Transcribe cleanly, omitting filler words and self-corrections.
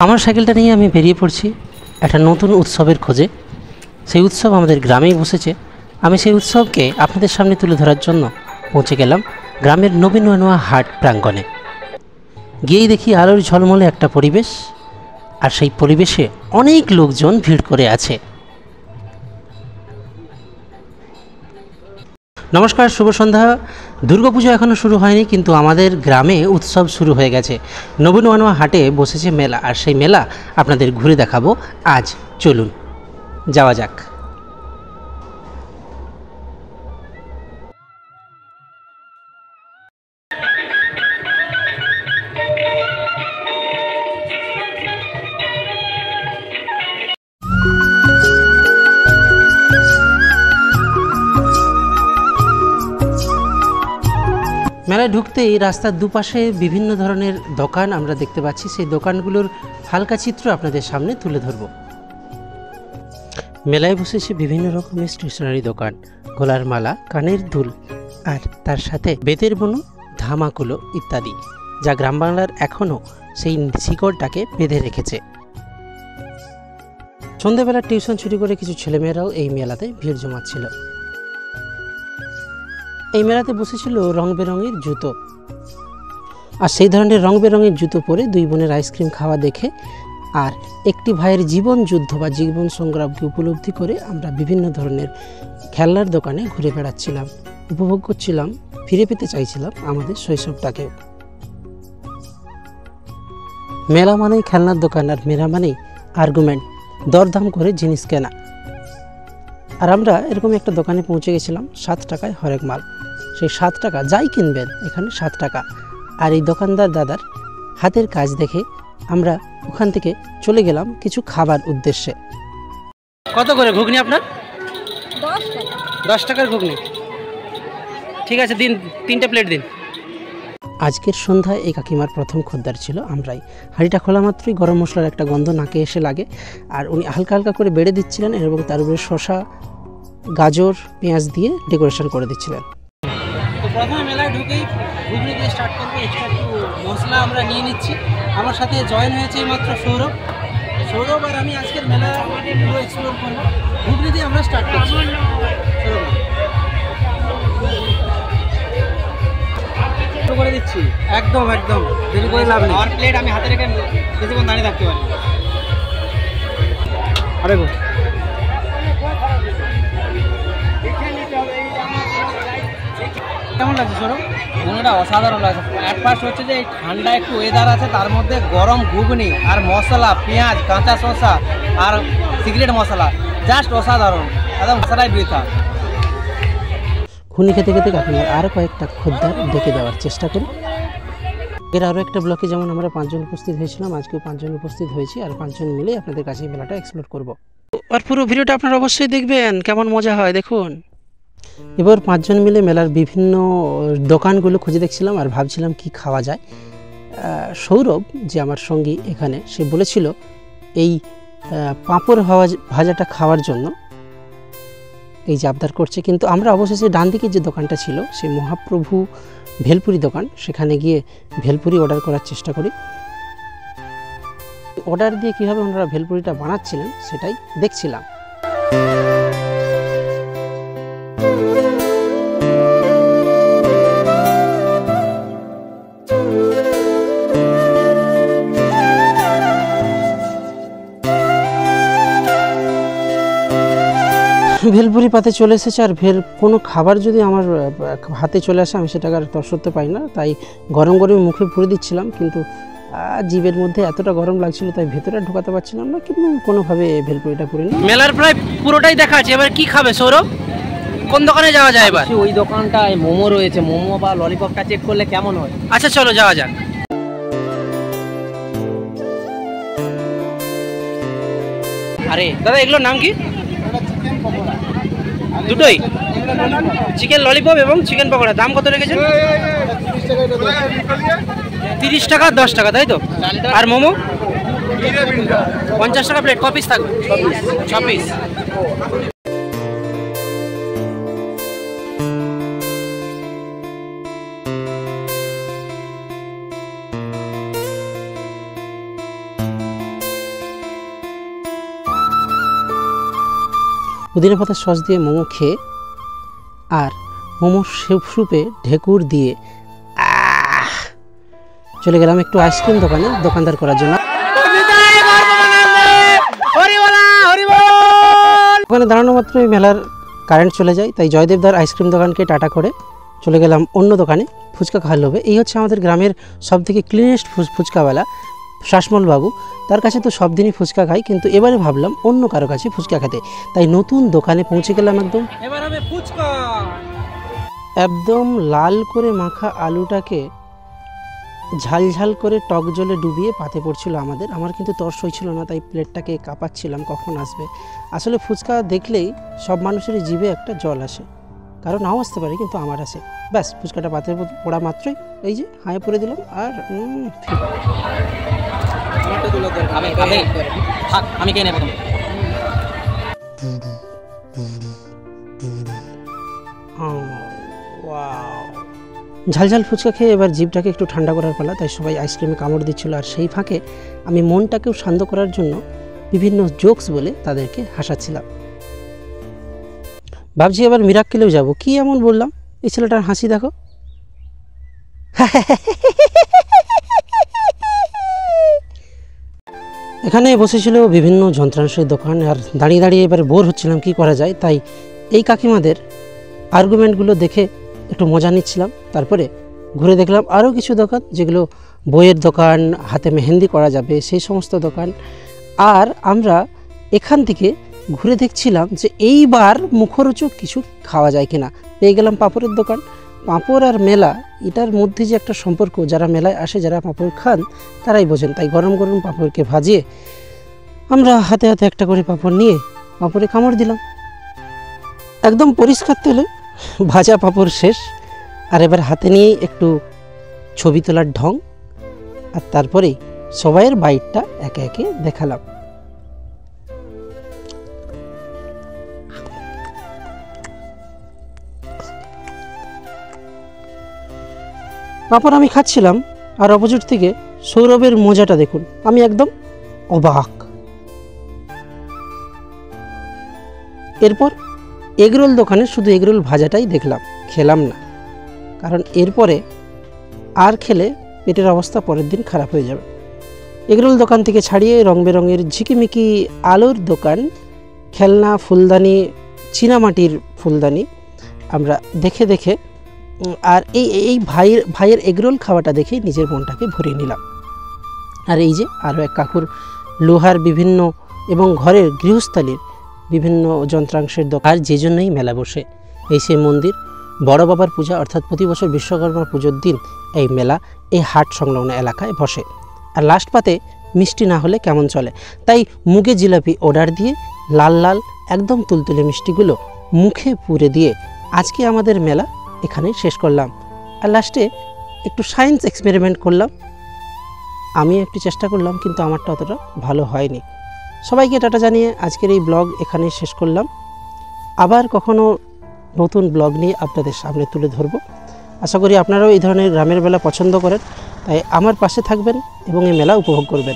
আমার সাইকেলটা নিয়ে আমি বেরিয়ে পড়ছি একটা নতুন উৎসবের খোঁজে। সেই উৎসব আমাদের গ্রামেই বসেছে। আমি সেই উৎসবকে আপনাদের সামনে তুলে ধরার জন্য পৌঁছে গেলাম গ্রামের নবীন নোয়া হাট প্রাঙ্গণে। গিয়েই দেখি আলোর ঝলমলে একটা পরিবেশ, আর সেই পরিবেশে অনেক লোকজন ভিড় করে আছে। নমস্কার, শুভ সন্ধ্যা। দুর্গাপুজো এখনও শুরু হয়নি, কিন্তু আমাদের গ্রামে উৎসব শুরু হয়ে গেছে। নবীন নোয়া হাটে বসেছে মেলা, আর সেই মেলা আপনাদের ঘুরে দেখাবো আজ। চলুন যাওয়া যাক। মেলায় ঢুকতেই রাস্তার দুপাশে বিভিন্ন ধরনের দোকান আমরা দেখতে পাচ্ছি। সেই দোকানগুলোর হালকা চিত্র আপনাদের সামনে তুলে ধরব। মেলায় বসেছে বিভিন্ন রকমের স্টেশনারি দোকান, গলার মালা, কানের দুল, আর তার সাথে বেতের বুনো ধামাকুলো ইত্যাদি, যা গ্রাম বাংলার এখনও সেই শিকড়টাকে বেঁধে রেখেছে। সন্ধ্যাবেলা টিউশন ছুটি করে কিছু ছেলেমেয়েরাও এই মেলাতে ভিড় জমাচ্ছিল। এই মেলাতে বসেছিল রং বেরঙের জুতো, আর সেই ধরনের রং বেরঙের জুতো পরে দুই বোনের আইসক্রিম খাওয়া দেখে আর একটি ভাইয়ের জীবন যুদ্ধ বা জীবন সংগ্রামকে উপলব্ধি করে আমরা বিভিন্ন ধরনের খেলনার দোকানে ঘুরে বেড়াচ্ছিলাম, উপভোগ করছিলাম, ফিরে পেতে চাইছিলাম আমাদের শৈশবটাকেও। মেলা মানেই খেলনার দোকান, আর মেলা মানেই আর্গুমেন্ট, দরদাম করে জিনিস কেনা। আর আমরা এরকম একটা দোকানে পৌঁছে গেছিলাম, 7 টাকায় হরেক মাল। সেই 7 টাকা যাই কিনবেন এখানে 7 টাকা। আর এই দোকানদার দাদার হাতের কাজ দেখে আমরা ওখান থেকে চলে গেলাম কিছু খাবার উদ্দেশ্যে। কত করে ঘুগনি আপনার? 10 টাকার ঘুগনি। ঠিক আছে, দিন 3টে প্লেট দিন। আজকের সন্ধ্যায় এই কাকিমার প্রথম খদ্দের ছিল আমরাই। হাঁড়িটা খোলা মাত্রই গরম মশলার একটা গন্ধ নাকে এসে লাগে, আর উনি হালকা হালকা করে বেড়ে দিচ্ছিলেন এবং তার উপরে শসা, গাজর, পেঁয়াজ দিয়ে ডেকোরেশন করে দিচ্ছিলেন। তো প্রথমে মেলায় ঢুকেই ঘুগনি দিয়ে স্টার্ট করবো। এক্সট্রা একটু মশলা আমরা নিয়ে নিচ্ছি। আমার সাথে জয়েন হয়েছে মাত্র সৌরভ আর আমি আজকের মেলা পুরো এক্সপ্লোর করবো। ঘুগনি দিয়ে আমরা স্টার্ট করছি। করে দিচ্ছি একদম দেরি করে লাভ নেই। আর প্লেট আমি হাতে রেখে কিছুক্ষণ দাঁড়িয়ে থাকতে পারি। আরে গো, কেমন লাগছে সৌরভ? ঘুগনিটা অসাধারণ লাগছে। অ্যাট ফার্স্ট হচ্ছে যে এই ঠান্ডা একটু ওয়েদার আছে, তার মধ্যে গরম ঘুগনি আর মশলা, পেঁয়াজ, কাঁচা শসা আর সিক্রেট মশলা, জাস্ট অসাধারণ, একদম মশলাই বৃথা। ঘুগনি খেতে খেতে কাকিমার আরও কয়েকটা খদ্দের ডেকে দেওয়ার চেষ্টা করি। এর আরও একটা ব্লকে যেমন আমরা 5 জন উপস্থিত হয়েছিলাম, আজকেও 5 জন উপস্থিত হয়েছি, আর 5 জন মিলে আপনাদের কাছে এই মেলাটা এক্সপ্লোর করব। আর পুরো ভিডিওটা আপনারা অবশ্যই দেখবেন, কেমন মজা হয় দেখুন। এবার 5 জন মিলে মেলার বিভিন্ন দোকানগুলো খুঁজে দেখছিলাম আর ভাবছিলাম কি খাওয়া যায়। সৌরভ যে আমার সঙ্গী এখানে, সে বলেছিল এই পাঁপড় ভাজাটা খাওয়ার জন্য, এই যে আবদার করছে। কিন্তু আমরা অবশেষে ডান দিকে যে দোকানটা ছিল, সে মহাপ্রভু ভেলপুরি দোকান, সেখানে গিয়ে ভেলপুরি অর্ডার করার চেষ্টা করি। অর্ডার দিয়ে কীভাবে ওনারা ভেলপুরিটা বানাচ্ছিলেন সেটাই দেখছিলাম। ভেলপুরি পাতে চলে এসেছে, আর কোনো খাবার যদি আমার হাতে চলে আসে আমি সেটাকে আর তর সরতে পারি না, তাই গরম গরমে মুখে পুরে দিচ্ছিলাম। কিন্তু জিভের মধ্যে এতটা গরম লাগছিল তাই ভেতরে ঢোকাতে পারছিলাম না, কিন্তু কোনোভাবে ভেলপুরিটা পুরে নিই। মেলার প্রায় পুরোটাই দেখা আছে। এবার কি খাবে সৌরভ? কোন দোকানে যাওয়া যায় এবার? ওই দোকানটায় মোমো রয়েছে, মোমো বা ললিপপটা চেক করলে কেমন হয়। আচ্ছা চলো যাওয়া যাক। আরে দাদা, এগুলোর নাম কি? দুটোই চিকেন ললিপপ এবং চিকেন পকোড়া। দাম কত রেখেছেন? 30 টাকা 10 টাকা, তাই তো? আর মোমো 50 টাকা প্লেট। ক পিস থাকবে? 6 পিস। পুদিনা পাতার সস দিয়ে মোমো খেয়ে আর মোমোর স্যুপে ঢেকুর দিয়ে চলে গেলাম একটু আইসক্রিম দোকানে দোকানদার করার জন্য। ওখানে দাঁড়ানো মাত্রই মেলার কারেন্ট চলে যায়, তাই জয়দেবদার আইসক্রিম দোকানকে টাটা করে চলে গেলাম অন্য দোকানে ফুচকা খাওয়ার লোভে। এই হচ্ছে আমাদের গ্রামের সবথেকে ক্লিনেস্ট ফুচকাওয়ালা শাসমল বাবু। তার কাছে তো সব দিনই ফুচকা খাই, কিন্তু এবারে ভাবলাম অন্য কারো কাছে ফুচকা খেতে, তাই নতুন দোকানে পৌঁছে গেলাম। একদম লাল করে মাখা আলুটাকে ঝালঝাল করে টক জলে ডুবিয়ে পাতে পড়ছিল আমার কিন্তু তর্স হয়েছিল না, তাই প্লেটটাকে কাঁপাচ্ছিলাম কখন আসবে। আসলে ফুচকা দেখলেই সব মানুষেরই জিভে একটা জল আসে, কারণ নাও আসতে পারে, কিন্তু আমার আসে। ব্যাস ফুচকাটা পাতে পড়া মাত্রই এই যে হাঁয়ে পরে দিলাম। আর আমি কে নেব? ঝালঝাল ফুচকা খেয়ে এবার জিভটাকে একটু ঠান্ডা করার পালা, তাই সবাই আইসক্রিমে কামড় দিচ্ছিল। আর সেই ফাঁকে আমি মনটাকেও শান্ত করার জন্য বিভিন্ন জোকস বলে তাদেরকে হাসাচ্ছিলাম। ভাবছি এবার মিরাক্কেলেও যাব। কি এমন বললাম, এই ছেলেটার হাসি দেখো। এখানে বসেছিল বিভিন্ন যন্ত্রাংশের দোকান, আর দাঁড়িয়ে দাঁড়িয়ে এবারে বোর হচ্ছিলাম কি করা যায়, তাই এই কাকিমাদের আর্গুমেন্টগুলো দেখে একটু মজা নিচ্ছিলাম। তারপরে ঘুরে দেখলাম আরও কিছু দোকান, যেগুলো বইয়ের দোকান, হাতে মেহেন্দি করা যাবে সেই সমস্ত দোকান। আর আমরা এখান থেকে ঘুরে দেখছিলাম যে এইবার মুখরোচক কিছু খাওয়া যায় কিনা। পেয়ে গেলাম পাঁপড়ের দোকান। পাঁপড় আর মেলা, এটার মধ্যে যে একটা সম্পর্ক, যারা মেলায় আসে, যারা পাঁপড় খান তারাই বোঝেন। তাই গরম গরম পাঁপড়কে ভাজিয়ে আমরা হাতে হাতে একটা করে পাঁপড় নিয়ে পাঁপড়ে কামড় দিলাম। একদম পরিষ্কার তেলে ভাজা পাঁপড় শেষ। আর এবার হাতে নিয়ে একটু ছবি তোলার ঢং, আর তারপরেই সবাইয়ের বাইটটা একে একে দেখালাম। পাঁপড় আমি খাচ্ছিলাম, আর অপোজিট থেকে সৌরভের মজাটা দেখুন। আমি একদম অবাক। এরপর এগরোল দোকানে শুধু এগরোল ভাজাটাই দেখলাম, খেলাম না, কারণ এরপরে আর খেলে পেটের অবস্থা পরের দিন খারাপ হয়ে যাবে। এগরোল দোকান থেকে ছাড়িয়ে রং বেরঙের ঝিকিমিকি আলোর দোকান, খেলনা, ফুলদানি, চীনামাটির ফুলদানি আমরা দেখে দেখে, আর এই ভাইয়ের এগরোল খাওয়াটা দেখেই নিজের মনটাকে ভরিয়ে নিলাম। আর এই যে আরও এক কাকুর লোহার বিভিন্ন এবং ঘরের গৃহস্থালির বিভিন্ন যন্ত্রাংশের দোকান। আর যে জন্যই মেলা বসে, এই সেই মন্দির, বড় বাবার পূজা অর্থাৎ প্রতি বছর বিশ্বকর্মা পুজোর দিন এই মেলা এই হাট সংলগ্ন এলাকায় বসে। আর লাস্ট পাতে মিষ্টি না হলে কেমন চলে, তাই মুগে জিলাপি অর্ডার দিয়ে লাল লাল একদম তুলতুলে মিষ্টিগুলো মুখে পুরে দিয়ে আজকে আমাদের মেলা এখানে শেষ করলাম। আর লাস্টে একটু সায়েন্স এক্সপেরিমেন্ট করলাম। আমি একটু চেষ্টা করলাম, কিন্তু আমারটা অতটা ভালো হয়নি। সবাইকে টাটা জানিয়ে আজকের এই ব্লগ এখানে শেষ করলাম। আবার কখনো নতুন ব্লগ নিয়ে আপনাদের সামনে তুলে ধরব। আশা করি আপনারাও এই ধরনের গ্রামের মেলা পছন্দ করেন, তাই আমার পাশে থাকবেন এবং এই মেলা উপভোগ করবেন।